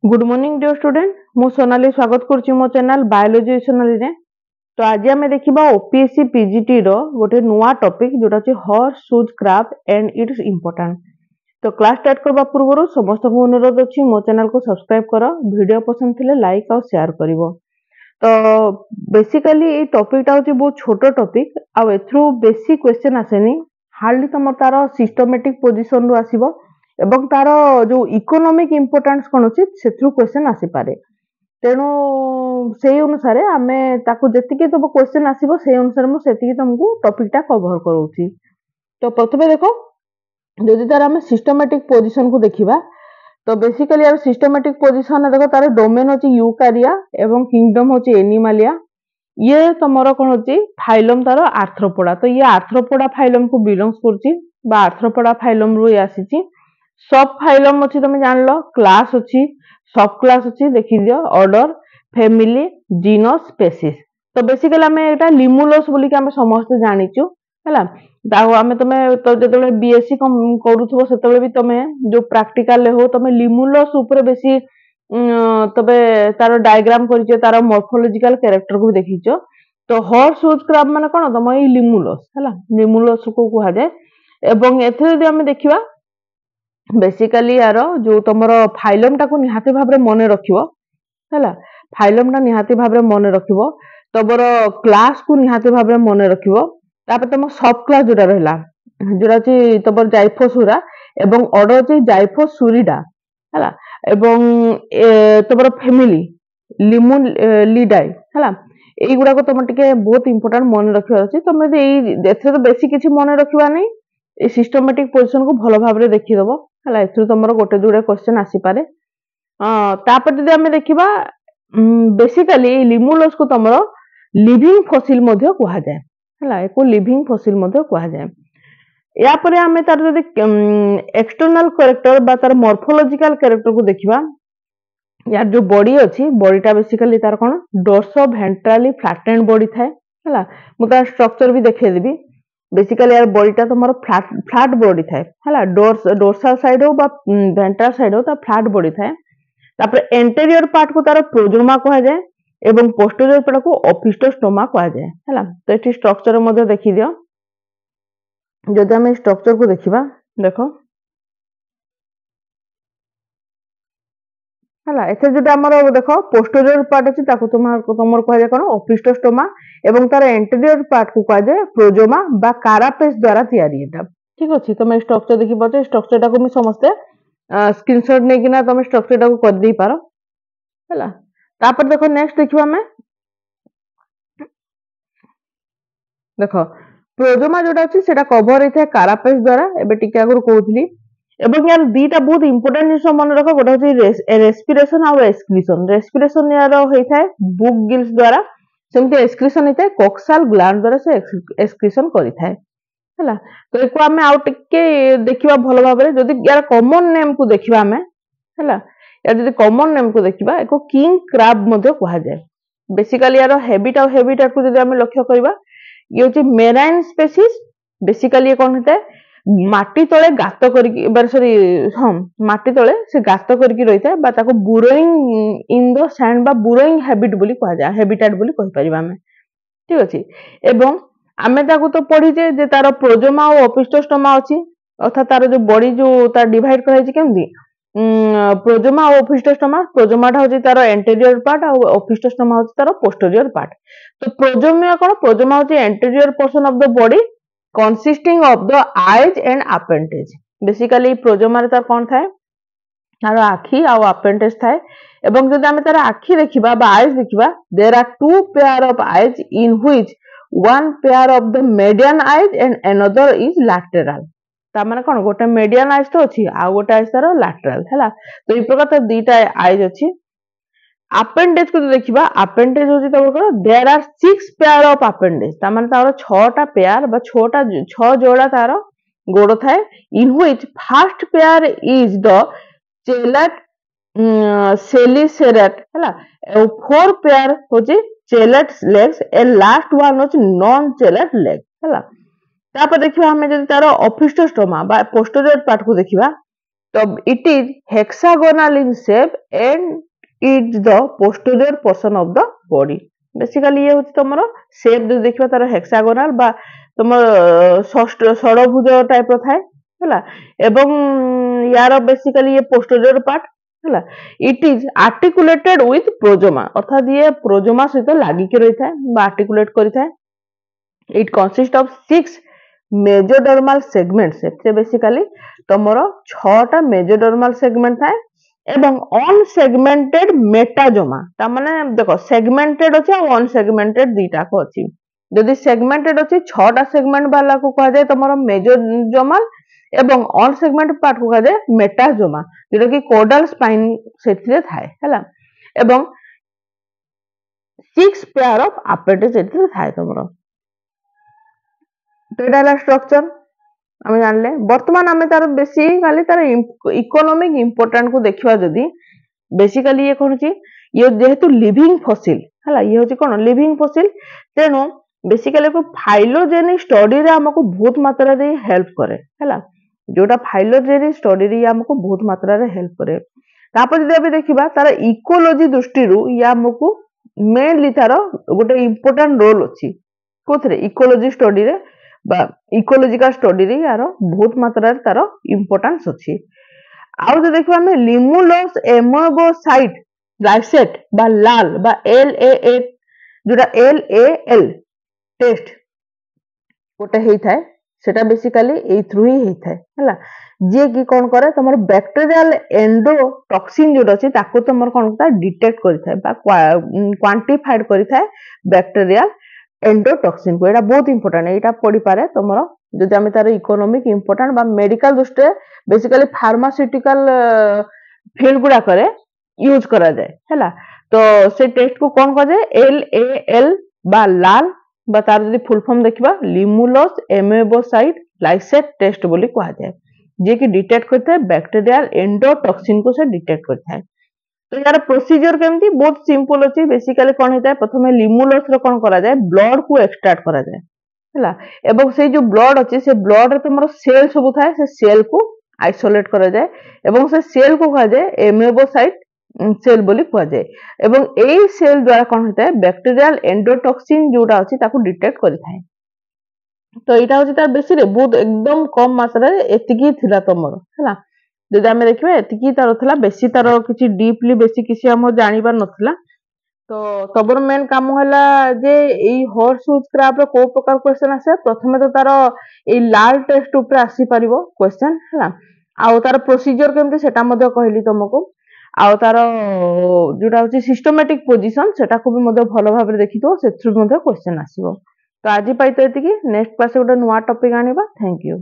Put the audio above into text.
Good morning dear student मु सोनाली स्वागत करुच्ची मो चैनल बायोलॉजी सोनाली रे। तो आज आम देखा ओपीएससी पीजीटी रो गोटे नुआ टॉपिक जोटा अछि horse shoes crab and it's important. तो क्लास स्टार्ट करबा पूर्व समस्त को अनुरोध अछि मो चैनल को सब्सक्राइब करो, वीडियो पसंद थिले लाइक और शेयर करिवो। तो बेसिकली ये टॉपिक टा अछि बहुत छोटो टॉपिक आ एथ्रू बेसी क्वेश्चन आसेनी, हार्डली तुम तार सिस्टमैटिक पोजीशन रु आसीबो एवं तार जो इकोनॉमिक इंपोर्टेंस कौन अच्छी से क्वेश्चन आसीपे। तेणु से अनुसार आम ताकू जी तुम क्वेश्चन आसो से अनुसार मुझे तुमको टॉपिकटा कवर करूँ। तो प्रथम देखो जदि तार आम सिस्टमैटिक पोजीशन को देखा तो बेसिकली यार सिस्टमैटिक पोजीशन देखो तार डोमेन अच्छी यूकारिया एवं किंगडम होची एनिमालिया। ये तुमर कौन अच्छी फाइलम तार आर्थ्रोपोडा। तो ये आर्थ्रोपोडा फाइलम को बिलोंग्स करची बा आर्थ्रोपोडा फाइलम रु आसी। सब फाइलम अच्छी तुम जान लो, क्लास अच्छी, सब क्लास अच्छी देखी दियो, ऑर्डर, फैमिली, जीनस, स्पेसीज। तो बेसिकली आम एटा लिमुलस बोली के आम समस्त जानिचु हैला। दाओ आमे तमे तो जतबे बीएससी करूथबो सेतबे भी तमे जो प्रैक्टिकल हो तमे लिमुलस ऊपर बेसी तबे तार डायग्राम करिचो, तार मॉर्फोलॉजिकल कैरेक्टर को देखिचो। तो हॉर्स शूज क्रैब माने कोन तम ई लिमुलस हैला, लिमुलस को कुहा जाय। एवं एथे जदि आमे देखिबा बेसिकली यार जो तुम फाइलम टाक निहाती भाव मन रखिबो हैला, फाइलम टा निहाती भाव मन रखिबो, तुम क्लास को निहाती भाव मन रखिबो। तापर तुम सब क्लास जोटा रहला जोटा अछि तुम जाइफोसुरा एवं ऑर्डर अछि जाइफोसुरिडा हैला, एवं तुम फैमिली लिमुलिडाई हैला। एई गुडा को तुम टिके बहुत इंपोर्टेंट मन रखिबा अछि। तुम एई एथे तो बेसी किछि मन रखिबा नै, ए सिस्टमैटिक पोजीशन को भलो भाव रे देखि दबो हैला। एथु तुमरो गोटे जोड़े क्वेश्चन आसी पारे। तापर जदि आमे देखिबा बेसिकली लिमुलस को तुमरो लिविंग फॉसिल मध्ये कुहा जाय हैला, एको लिविंग फॉसिल मध्ये कुहा जाय। या परे आमे तार जदि एक्सटर्नल कैरेक्टर बा तार मॉर्फोलॉजिकल कैरेक्टर को देखिबा, यार जो बॉडी अछि बॉडीटा बेसिकली तार कोन डोर्सो वेंट्रली फ्लैटेंड बॉडी थाए हैला। मु तार स्ट्रक्चर भी देखे देबी। बेसिकली यार बॉडीटा तुम फ्लैट बॉडी थाए हैला, डोर्सल साइड हो बा वेंट्रल साइड हो ता फ्लैट बॉडी थाए। तापर एंटीरियर पार्ट को तार प्रोजोमा कहा जाए एवं पोस्टीरियर पार्ट को ओपिस्टोस्टोमा कहा जाए हैला। तो एठी स्ट्रक्चर मध्ये देखि दियो। जदि हम स्ट्रक्चर को देखिबा देखो हैला, एथे जदि हमर देखो पोस्टीरियर पार्ट अछि ताको तुमर कहा जाय कोन ओपिस्टोस्टोमा एवं तार एंटीरियर पार्ट को कहा जाय प्रोजोमा बा कारापेस द्वारा तैयारी एटा। ठीक अछि, तुम स्ट्रक्चर देखि पाछे, स्ट्रक्चर टाको मी समस्ते स्क्रीनशॉट नै किना तुम स्ट्रक्चर टाको कर दे पारो हैला। तापर देखो नेक्स्ट देखिबा हमें देखो प्रोजोमा जोटा अछि सेटा कवर होइथे कारापेस द्वारा, एबे टिके आगुर कहउथली। एवं यार दीटा बहुत इंपोर्टेंट जिनिस मन रखो, गोटा होची रेस्पिरेशन और एक्सक्रीशन। रेस्पिरेशन यार होइथाय बुक गिल्स द्वारा, सेमते एक्सक्रीशन होइथाय कोक्साल ग्लैंड द्वारा से एक्सक्रीशन करिथाय हैला। तो एको आमे आउ टिके देखिबा भलो भाबरे। जदि यार कॉमन नेम को देखिबा हमें हैला, यार जदि कॉमन नेम को देखिबा एको किंग क्रैब मध्ये कहा जाय। बेसिकली यार हैबिटेट को जदि आमे लक्ष्य करिबा, ये होची मेराइन स्पीशीज। बेसिकली ये कोन होता माटी तळे गात करिकि बार सॉरी हां माटी तळे से गात करिकि रहिता बा ताको बुरोइंग इन द सैंड बा बुरोइंग हैबिट बोली कहा जाय, हैबिटेट बोली कहि परिबा हमें। ठीक अछि, एवं आमे ताको तो पढिजे जे तार प्रोजोमा और ओपिस्टोस्टोमा अछि, अर्थात तार जो बॉडी जो तार डिवाइड कराइछि केमदी प्रोजोमा और ओपिस्टोस्टोमा। प्रोजोमाटा होछि तार एंटीरियर पार्ट और ओपिस्टोस्टोमा होछि तार पोस्टीरियर पार्ट। तो प्रोजोमा कोन प्रोजोमा होछि anterior portion of the body consisting of the eyes and appendage। Basically prosoma रे तार कोन थाए तार आखी आ appendage थाए। एवं जदि आमे तार आखी देखिबा बा आईज देखिबा, there are two pair of eyes in which one pair of the median eyes and another is lateral। ता माने कोन गोटे median eyes तो अछि आ गोटे eyes तार lateral हैला। तो ई प्रकार त दीटा eyes अछि। appendage को देखिबा, appendage होछि तब कोन there are 6 pair of appendage। ता माने तार 6टा पेयर बा 6 जोड़ा तार गोड़ थाए। in which first pair is the chelate सेलिसेरेट हैला, 4 पेयर होछि chelate legs and last one होछि नॉन चेलेट लेग हैला। तापर देखिबा हमें जदि तार ओपिस्टोस्टोमा बा पोस्टीरियर पार्ट को देखिबा, तो it is hexagonal in shape and is the posterior portion of the body basically ये होची तमरो शेप जो देखिबा तार हेक्सागोनल बा तमर षडभुज टाइप रो थाए हला एवं यार बेसिकली ये पोस्टीरियर पार्ट हला इट इज आर्टिकुलेटेड विथ प्रोजोमा अर्थात ये प्रोजोमा सहित लागि के रही थाए बा आर्टिकुलेट करी थाए it consist of 6 mesodermal segments एते बेसिकली तमरो 6टा मेजोडर्मल सेगमेंट थाए एवं अनसेगमेंटेड मेटाजोमा ता माने देखो सेगमेंटेड अछि और अनसेगमेंटेड दीटा को अछि यदि सेगमेंटेड अछि 6टा सेगमेंट वाला को कहा जाय तमरो मेजोजोमल एवं अनसेगमेंटेड पार्ट को कहा जाय मेटाजोमा जेटा कि कोडल स्पाइन सेथिरे थाए हला एवं 6 पेयर ऑफ अपेंडिक्स सेथिरे थाए तमरो तो एटा स्ट्रक्चर आमे जानले वर्तमान आमे तार बेसिकली तार इकोनॉमिक इंपोर्टेंट को देखिबा जदी बेसिकली ये कोन छी ये जेहेतु लिविंग फॉसिल हला ये होची कोन लिविंग फॉसिल तेनो बेसिकली को फाइलोजेनिक स्टडी रे हमको बहुत मात्रा रे हेल्प करे हला जोटा फाइलोजेनिक स्टडी रे हमको बहुत मात्रा रे हेल्प करे तापर जदी अबे देखिबा तार इकोलॉजी दृष्टि रु या हमको मेनली तार गोटे इंपोर्टेंट रोल अछि कोथरे इकोलॉजी स्टडी रे बा इकोलॉजिकल स्टडी रे यार बहुत मात्रा रे तार इंपोर्टेंस अछि आउ जे देखबा हम लिमुलोस एमोबोसाइट लाइसेट बा लाल बा LAA जोटा LAL टेस्ट गोटे हेई थाए सेटा बेसिकली ए थ्रू ही हेई थाए हला जे की कोन करे तमर बैक्टीरियल एंडोटॉक्सिन जो अछि ताको तमर कोन करता डिटेक्ट करि थाए बा क्वांटिफाइड करि थाए बैक्टीरियल एंडोटॉक्सिन को एटा बहुत इंपोर्टेंट एटा पड़ी पारे तमरो जदि हम तार इकोनॉमिक इंपोर्टेंट बा मेडिकल दृष्टि बेसिकली फार्मास्यूटिकल फील्ड गुडा करे यूज करा जाए हैला तो से टेस्ट को कौन कहा जाए LAL बा लाल बा तार जदि फुल फॉर्म देखिबा लिमुलोस एमोबोसाइट लाइसेट टेस्ट बोली कहा जाए जे कि डिटेक्ट करता है बैक्टीरियल एंडोटॉक्सिन को से डिटेक्ट करता है तो यार प्रोसीजर केमती बहुत सिंपल अछि बेसिकली कोन हेता है प्रथमे लिमुलोस रो कोन करा जाए ब्लड को एक्सट्रैक्ट करा जाए हैला एवं से जो ब्लड अछि से ब्लड रे तमरो सेल सब थाए से सेल को आइसोलेट करा जाए एवं से सेल को कहा जाए एमोबोसाइट सेल बोली कहा जाए एवं एई सेल द्वारा कोन हेता है बैक्टीरियल एंडोटॉक्सिन जोटा अछि ताको डिटेक्ट करि थाए तो एटा होछि तार बेसी रे बहुत एकदम कम मात्रा रे एतिकी थिला तमरो हैला जदि आमे देखिबा एतिकी तार थला बेसी तार किछि डीपली बेसी किछि हम जानिबार नथिला तो तबर मेन काम होला जे एई हॉर्सशूज क्रैब रो को प्रकार क्वेश्चन आसे प्रथमे तो तार एई लाल टेस्ट ऊपर आसी परिबो क्वेश्चन हैला आउ तार प्रोसीजर केमते सेटा मध्ये कहली तमको आउ तार जोटा होची सिस्टमैटिक पोजीशन सेटा को भी मध्ये भलो भाबरे देखितो सेथु मध्ये क्वेश्चन आसीबो तो आज पाई तो एतिकी नेक्स्ट क्लास गोटे नुवा टॉपिक आनिबा थैंक यू।